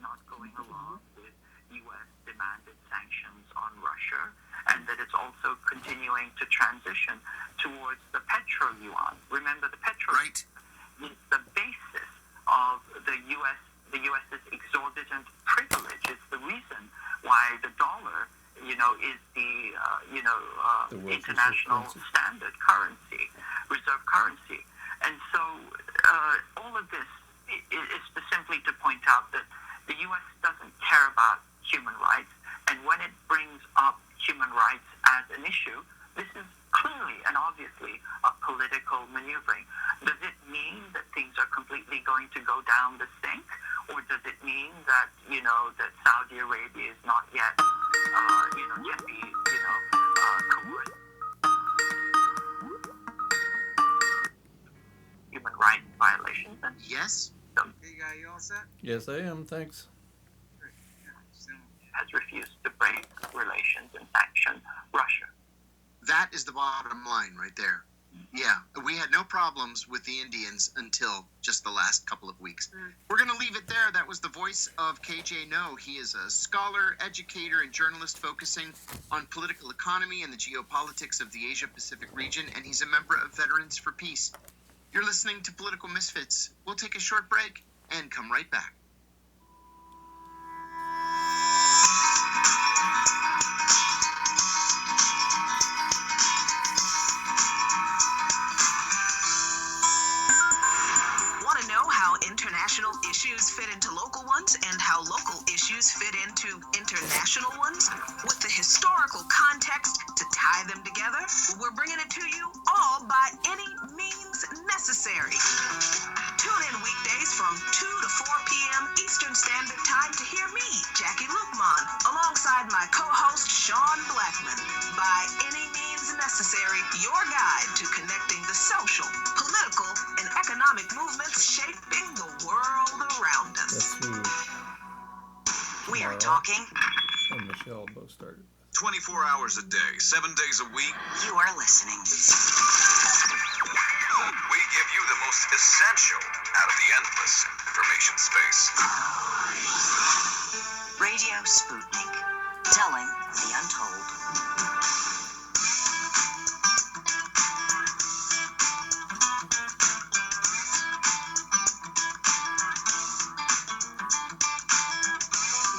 not going along with U.S. demanded sanctions on Russia, and that it's also continuing to transition towards the petro-yuan. Remember, the petro-yuan is the basis of the U.S.'s exorbitant privilege. It's the reason why the dollar, is the international standard currency, reserve currency. And so all of this is simply to point out that the U.S. doesn't care about human rights, and when it brings up human rights as an issue, this is clearly and obviously a political maneuvering. Does it mean that things are completely going to go down the sink, or does it mean that that Saudi Arabia is not yet can be coerced human rights violations? And yes. Hey, you all set? Yes, I am. Thanks. Has refused to break relations and sanction Russia. That is the bottom line right there. Yeah, we had no problems with the Indians until just the last couple of weeks. We're going to leave it there. That was the voice of KJ No. He is a scholar, educator, and journalist focusing on political economy and the geopolitics of the Asia-Pacific region, and he's a member of Veterans for Peace. You're listening to Political Misfits. We'll take a short break and come right back. International issues fit into local ones and how local issues fit into international ones, with the historical context to tie them together? We're bringing it to you all by any means necessary. Tune in weekdays from 2 to 4 p.m. Eastern Standard Time to hear me, Jackie Lukman, alongside my co-host Sean Blackman. By any means necessary, your guide to connecting the social, political, and economic movements shaping the world around us. That's who we are talking. And Michelle both started. 24 hours a day, 7 days a week. You are listening. We give you the most essential out of the endless information space. Radio Sputnik, telling the untold.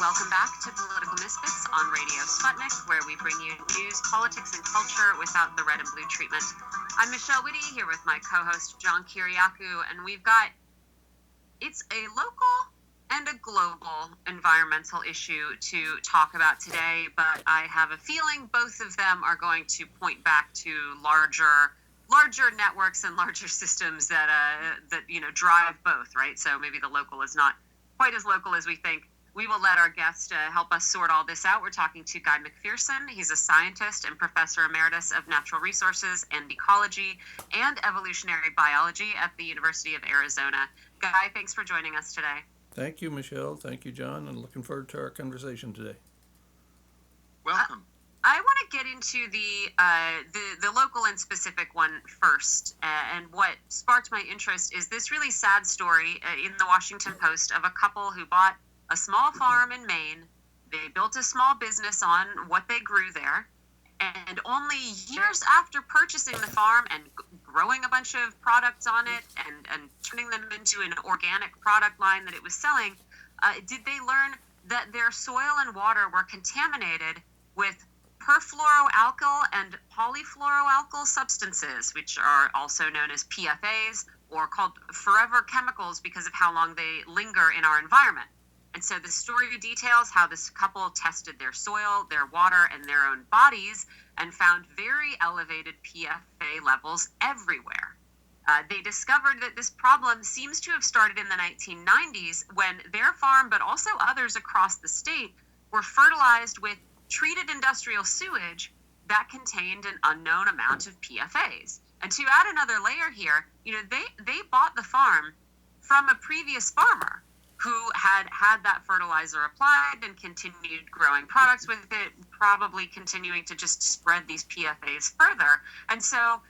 Welcome back to Political Misfits on Radio Sputnik, where we bring you news, politics, and culture without the red and blue treatment. I'm Michelle Whitty, here with my co-host John Kiriakou, and it's a local and a global environmental issue to talk about today, but I have a feeling both of them are going to point back to larger networks and larger systems that drive both, right? So maybe the local is not quite as local as we think. We will let our guest help us sort all this out. We're talking to Guy McPherson. He's a scientist and professor emeritus of natural resources and ecology and evolutionary biology at the University of Arizona. Guy, thanks for joining us today. Thank you, Michelle. Thank you, John. And looking forward to our conversation today. Welcome. I want to get into the local and specific one first. And what sparked my interest is this really sad story in the Washington Post of a couple who bought a small farm in Maine. They built a small business on what they grew there. And only years after purchasing the farm and growing a bunch of products on it and turning them into an organic product line that it was selling, did they learn that their soil and water were contaminated with perfluoroalkyl and polyfluoroalkyl substances, which are also known as PFAS, or called forever chemicals because of how long they linger in our environment. And so the story details how this couple tested their soil, their water, and their own bodies and found very elevated PFA levels everywhere. They discovered that this problem seems to have started in the 1990s when their farm, but also others across the state, were fertilized with treated industrial sewage that contained an unknown amount of PFAS. And to add another layer here, they bought the farm from a previous farmer who had that fertilizer applied and continued growing products with it, probably continuing to just spread these PFAS further. And so,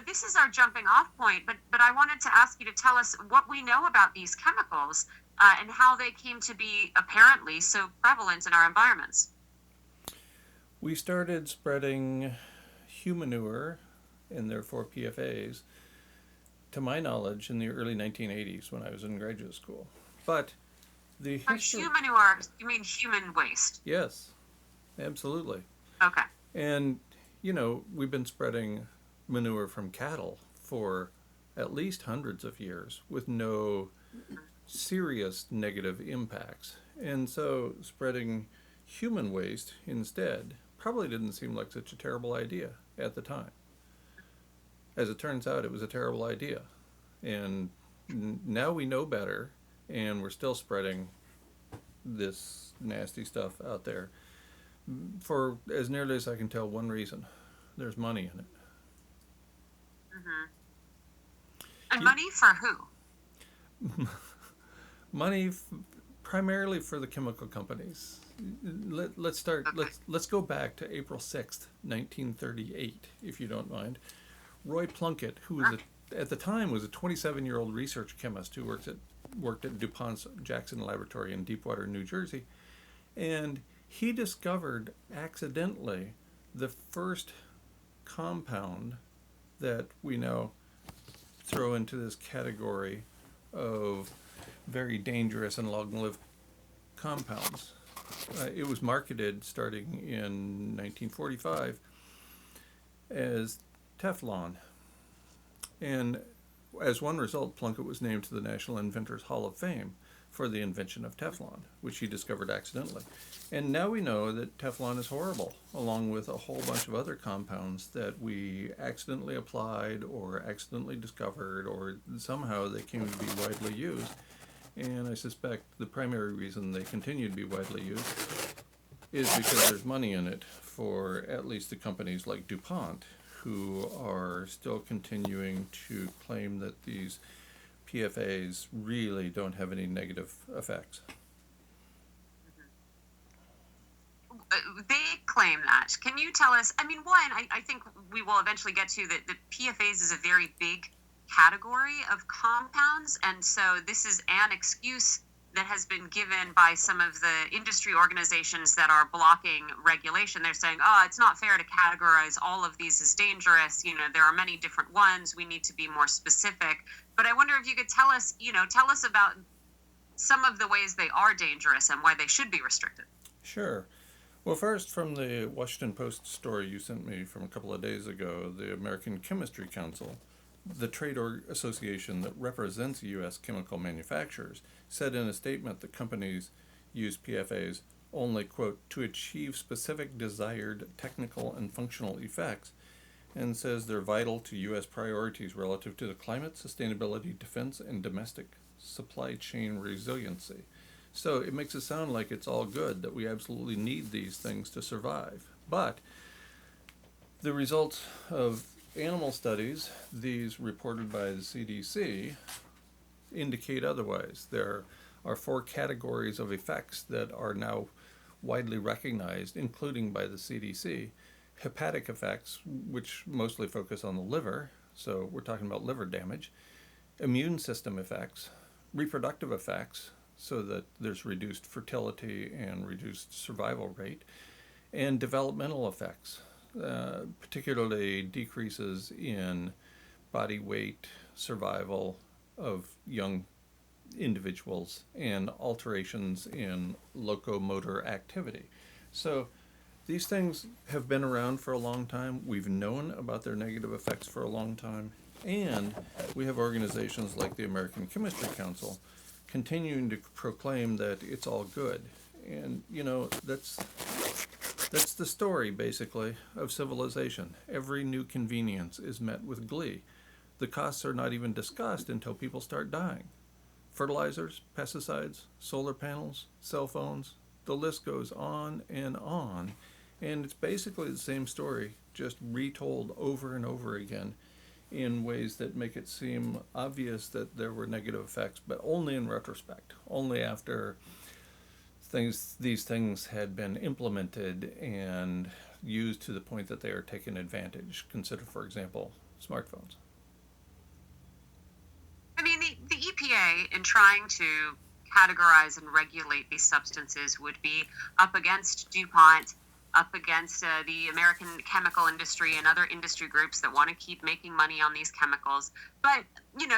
this is our jumping off point, but I wanted to ask you to tell us what we know about these chemicals and how they came to be apparently so prevalent in our environments. We started spreading humanure, and therefore PFAS, to my knowledge, in the early 1980s when I was in graduate school. But the By history... humanure, you mean human waste? Yes, absolutely. Okay. And, we've been spreading manure from cattle for at least hundreds of years with no serious negative impacts. And so spreading human waste instead probably didn't seem like such a terrible idea at the time. As it turns out, it was a terrible idea. And now we know better, and we're still spreading this nasty stuff out there for, as nearly as I can tell, one reason. There's money in it. And money for who? Money primarily for the chemical companies. Let's start. Okay. Let's go back to April 6th, 1938, if you don't mind. Roy Plunkett, who was at the time was a 27-year-old research chemist who worked at DuPont's Jackson Laboratory in Deepwater, New Jersey, and he discovered accidentally the first compound that we now throw into this category of very dangerous and long-lived compounds. It was marketed starting in 1945 as Teflon. And as one result, Plunkett was named to the National Inventors Hall of Fame for the invention of Teflon, which he discovered accidentally. And now we know that Teflon is horrible, along with a whole bunch of other compounds that we accidentally applied or accidentally discovered, or somehow they came to be widely used. And I suspect the primary reason they continue to be widely used is because there's money in it for at least the companies like DuPont, who are still continuing to claim that these PFAS really don't have any negative effects. They claim that. Can you tell us? I mean, one, I think we will eventually get to that. The PFAS is a very big category of compounds, and so this is an excuse that has been given by some of the industry organizations that are blocking regulation. They're saying, oh, it's not fair to categorize all of these as dangerous. There are many different ones. We need to be more specific. But I wonder if you could tell us about some of the ways they are dangerous and why they should be restricted. Sure. Well, first, from the Washington Post story you sent me from a couple of days ago, the American Chemistry Council, the trade association that represents U.S. chemical manufacturers, said in a statement that companies use PFAS only, quote, to achieve specific desired technical and functional effects, and says they're vital to U.S. priorities relative to the climate, sustainability, defense, and domestic supply chain resiliency. So it makes it sound like it's all good, that we absolutely need these things to survive. But the results of animal studies, these reported by the CDC, indicate otherwise. There are 4 categories of effects that are now widely recognized, including by the CDC. Hepatic effects, which mostly focus on the liver, so we're talking about liver damage. Immune system effects, reproductive effects, so that there's reduced fertility and reduced survival rate, and developmental effects, particularly decreases in body weight, survival of young individuals, and alterations in locomotor activity. So these things have been around for a long time. We've known about their negative effects for a long time, and we have organizations like the American Chemistry Council continuing to proclaim that it's all good. And that's the story, basically, of civilization. Every new convenience is met with glee. The costs are not even discussed until people start dying. Fertilizers, pesticides, solar panels, cell phones, the list goes on. And it's basically the same story, just retold over and over again in ways that make it seem obvious that there were negative effects, but only in retrospect, only after these things had been implemented and used to the point that they are taken advantage. Consider, for example, smartphones. I mean, the EPA, in trying to categorize and regulate these substances would be up against DuPont, up against the American chemical industry and other industry groups that want to keep making money on these chemicals. But,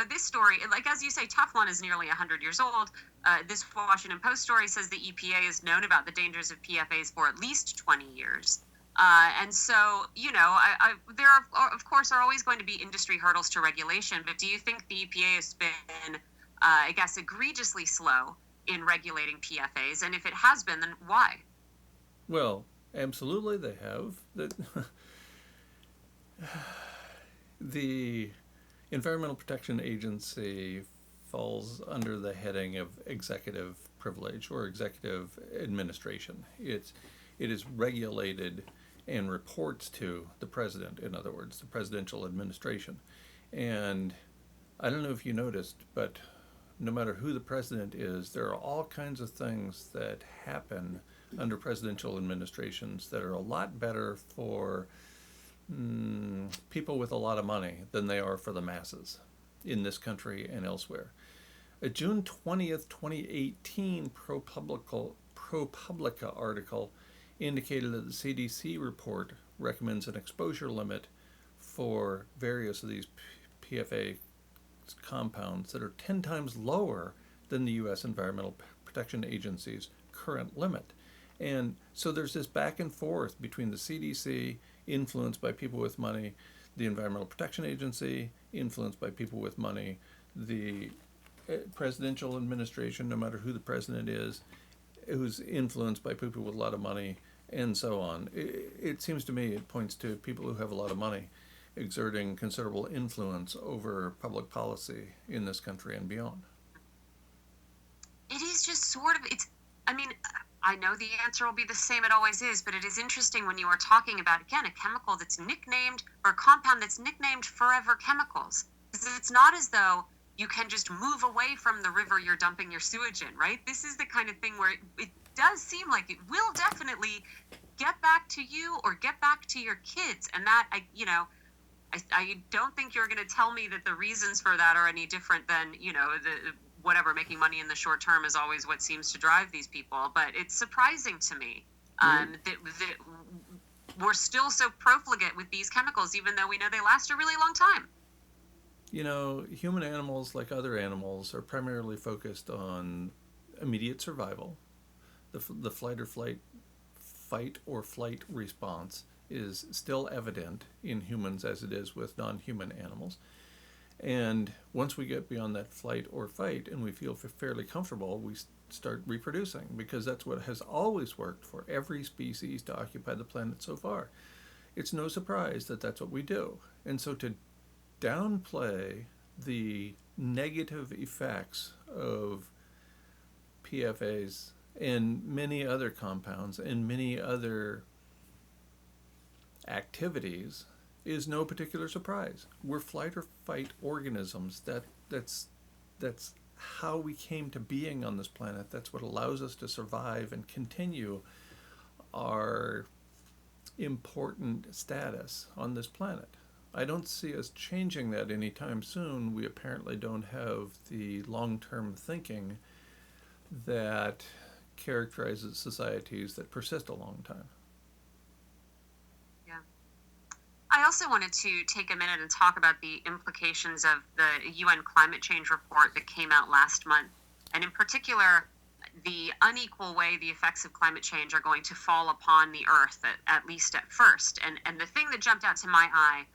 this story, like as you say, Teflon is nearly 100 years old. This Washington Post story says the EPA has known about the dangers of PFAS for at least 20 years. And so, there are, of course, are always going to be industry hurdles to regulation. But do you think the EPA has been, egregiously slow in regulating PFAS? And if it has been, then why? Well, absolutely, they have. The Environmental Protection Agency falls under the heading of executive privilege or executive administration. It is regulated and reports to the president, in other words, the presidential administration. And I don't know if you noticed, but no matter who the president is, there are all kinds of things that happen under presidential administrations that are a lot better for people with a lot of money than they are for the masses in this country and elsewhere. A June 20th, 2018 ProPublica article indicated that the CDC report recommends an exposure limit for various of these PFA compounds that are 10 times lower than the U.S. Environmental Protection Agency's current limit. And so there's this back and forth between the CDC, influenced by people with money, the Environmental Protection Agency, influenced by people with money, the presidential administration, no matter who the president is, who's influenced by people with a lot of money, and so on. It seems to me it points to people who have a lot of money exerting considerable influence over public policy in this country and beyond. It is just sort of, I know the answer will be the same it always is, but it is interesting when you are talking about, again, a chemical that's nicknamed, or a compound that's nicknamed Forever Chemicals. Because it's not as though you can just move away from the river you're dumping your sewage in, right? This is the kind of thing where it does seem like it will definitely get back to you or get back to your kids. And that, I don't think you're going to tell me that the reasons for that are any different than, making money in the short term is always what seems to drive these people. But it's surprising to me that we're still so profligate with these chemicals, even though we know they last a really long time. Human animals, like other animals, are primarily focused on immediate survival. The fight or flight response is still evident in humans as it is with non-human animals. And once we get beyond that flight or fight and we feel fairly comfortable, we start reproducing, because that's what has always worked for every species to occupy the planet so far. It's no surprise that that's what we do. And so to downplay the negative effects of PFAS and many other compounds and many other activities is no particular surprise. We're flight or fight organisms. That's how we came to being on this planet. That's what allows us to survive and continue our important status on this planet. I don't see us changing that anytime soon. We apparently don't have the long-term thinking that characterizes societies that persist a long time. Yeah. I also wanted to take a minute and talk about the implications of the UN climate change report that came out last month, and in particular, the unequal way the effects of climate change are going to fall upon the Earth, at least at first. And the thing that jumped out to my eye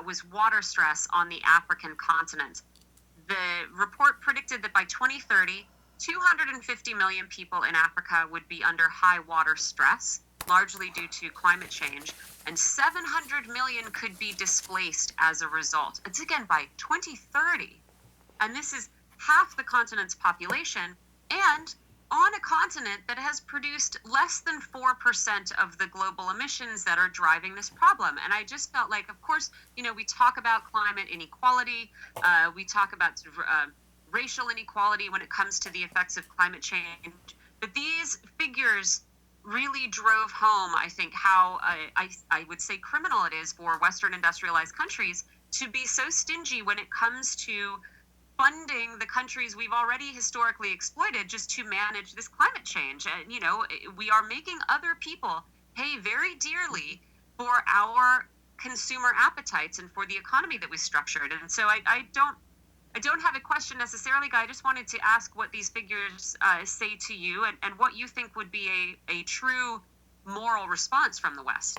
was water stress on the African continent. The report predicted that by 2030, 250 million people in Africa would be under high water stress, largely due to climate change, and 700 million could be displaced as a result. It's again by 2030. And this is half the continent's population, and on a continent that has produced less than 4% of the global emissions that are driving this problem. And I just felt like, of course, we talk about climate inequality, we talk about racial inequality when it comes to the effects of climate change, but these figures really drove home, I think, how I would say criminal it is for Western industrialized countries to be so stingy when it comes to funding the countries we've already historically exploited just to manage this climate change. And, we are making other people pay very dearly for our consumer appetites and for the economy that we structured. And so I don't have a question necessarily, Guy. I just wanted to ask what these figures say to you, and what you think would be a true moral response from the West.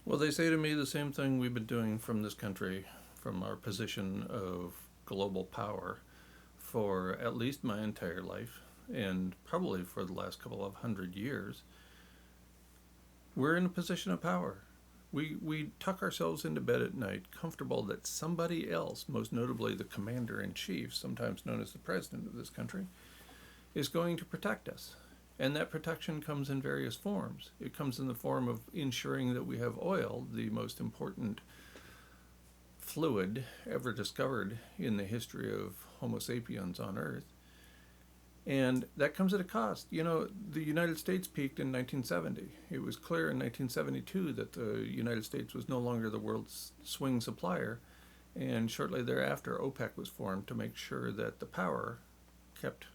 Well, they say to me the same thing we've been doing from this country, from our position of global power, for at least my entire life, and probably for the last couple of 100 years. We're in a position of power. We tuck ourselves into bed at night, comfortable that somebody else, most notably the commander-in-chief, sometimes known as the president of this country, is going to protect us. And that protection comes in various forms. It comes in the form of ensuring that we have oil, the most important fluid ever discovered in the history of Homo sapiens on Earth. And that comes at a cost. The United States peaked in 1970. It was clear in 1972 that the United States was no longer the world's swing supplier. And shortly thereafter, OPEC was formed to make sure that the power kept,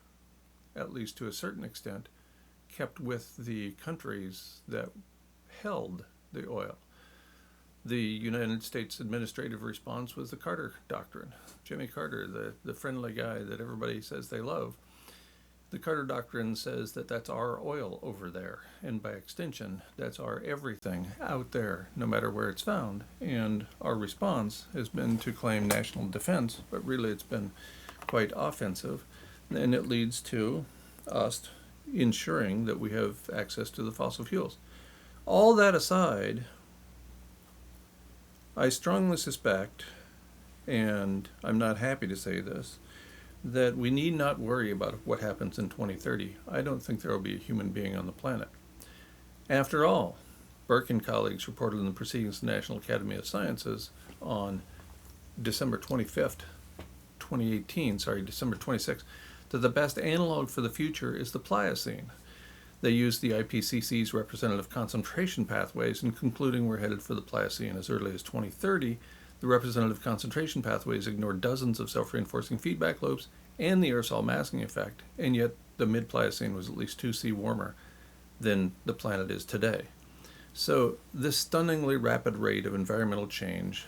at least to a certain extent, kept with the countries that held the oil. The United States administrative response was the Carter Doctrine. Jimmy Carter, the friendly guy that everybody says they love. The Carter Doctrine says that that's our oil over there, and by extension, that's our everything out there, no matter where it's found. And our response has been to claim national defense, but really it's been quite offensive, and it leads to us ensuring that we have access to the fossil fuels. All that aside, I strongly suspect, and I'm not happy to say this, that we need not worry about what happens in 2030. I don't think there will be a human being on the planet. After all, Burke and colleagues reported in the Proceedings of the National Academy of Sciences on December 26th, that the best analog for the future is the Pliocene. They used the IPCC's representative concentration pathways in concluding we're headed for the Pliocene as early as 2030. The representative concentration pathways ignore dozens of self-reinforcing feedback loops and the aerosol masking effect, and yet the mid-Pliocene was at least 2°C warmer than the planet is today. So this stunningly rapid rate of environmental change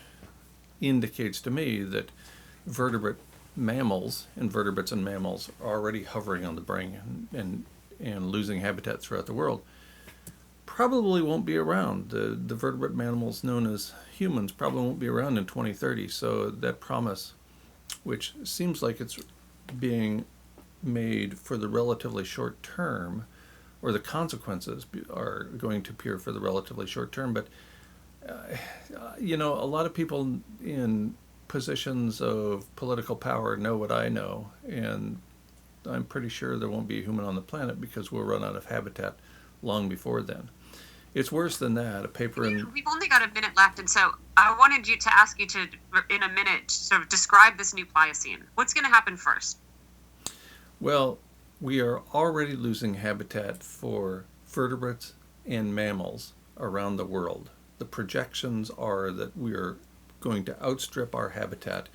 indicates to me that invertebrates and mammals are already hovering on the brink and losing habitat throughout the world. Probably won't be around. The vertebrate mammals known as humans probably won't be around in 2030. So that promise, which seems like it's being made for the relatively short term, or the consequences are going to appear for the relatively short term, but a lot of people in positions of political power know what I know, and I'm pretty sure there won't be a human on the planet because we'll run out of habitat long before then. It's worse than that. A paper in... We've only got a minute left, and so I wanted to ask you to, in a minute, sort of describe this new Pliocene. What's going to happen first? Well, we are already losing habitat for vertebrates and mammals around the world. The projections are that we are going to outstrip our habitat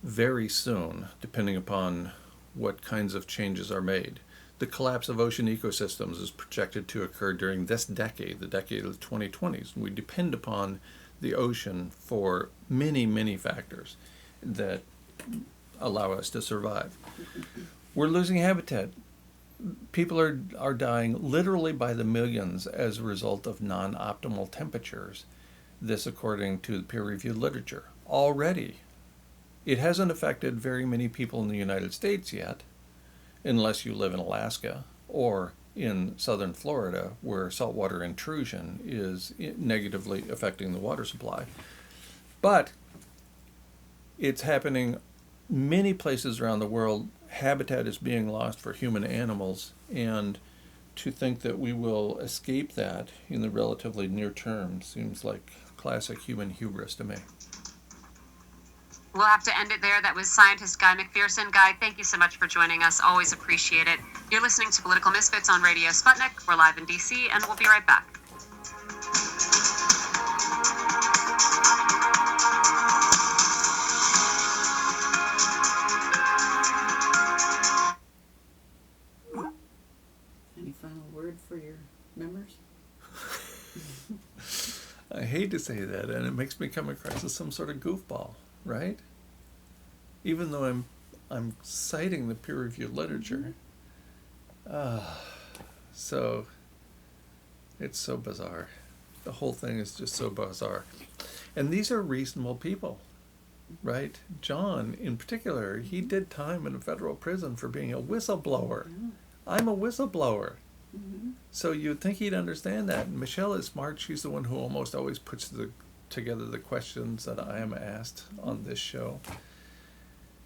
very soon, depending upon what kinds of changes are made. The collapse of ocean ecosystems is projected to occur during this decade, the decade of the 2020s. We depend upon the ocean for many, many factors that allow us to survive. We're losing habitat. People are dying literally by the millions as a result of non-optimal temperatures. This according to the peer-reviewed literature. Already, it hasn't affected very many people in the United States yet, unless you live in Alaska or in southern Florida, where saltwater intrusion is negatively affecting the water supply. But it's happening many places around the world. Habitat is being lost for human animals, and to think that we will escape that in the relatively near term seems like classic human hubris to me. We'll have to end it there. That was scientist Guy McPherson. Guy, thank you so much for joining us. Always appreciate it. You're listening to Political Misfits on Radio Sputnik. We're live in DC, and we'll be right back. final word for your members? I hate to say that, and it makes me come across as some sort of goofball, right? Even though I'm citing the peer-reviewed literature. So it's so bizarre. The whole thing is just so bizarre. And these are reasonable people, right? John, in particular, he did time in a federal prison for being a whistleblower. Yeah. I'm a whistleblower. Mm-hmm. So you'd think he'd understand that. And Michelle is smart. She's the one who almost always puts together the questions that I am asked on this show.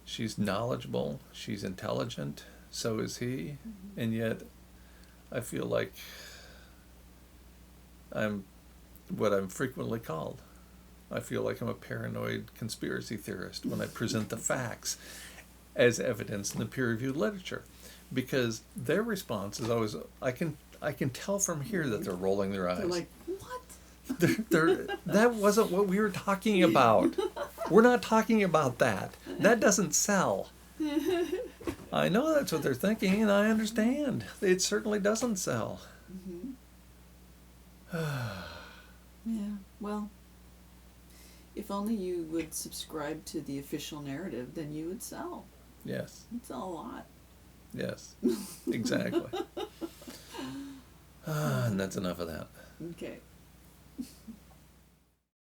She's knowledgeable. She's intelligent. So is he. And yet, I feel like I'm what I'm frequently called. I feel like I'm a paranoid conspiracy theorist when I present the facts as evidence in the peer-reviewed literature. Because their response is always, I can tell from here that they're rolling their eyes. They're like, what? That wasn't what we were talking about. We're not talking about that. That doesn't sell. I know that's what they're thinking, and I understand. It certainly doesn't sell. Yeah, well, if only you would subscribe to the official narrative, then you would sell. Yes. You'd sell a lot. Yes. Exactly. And that's enough of that. Okay.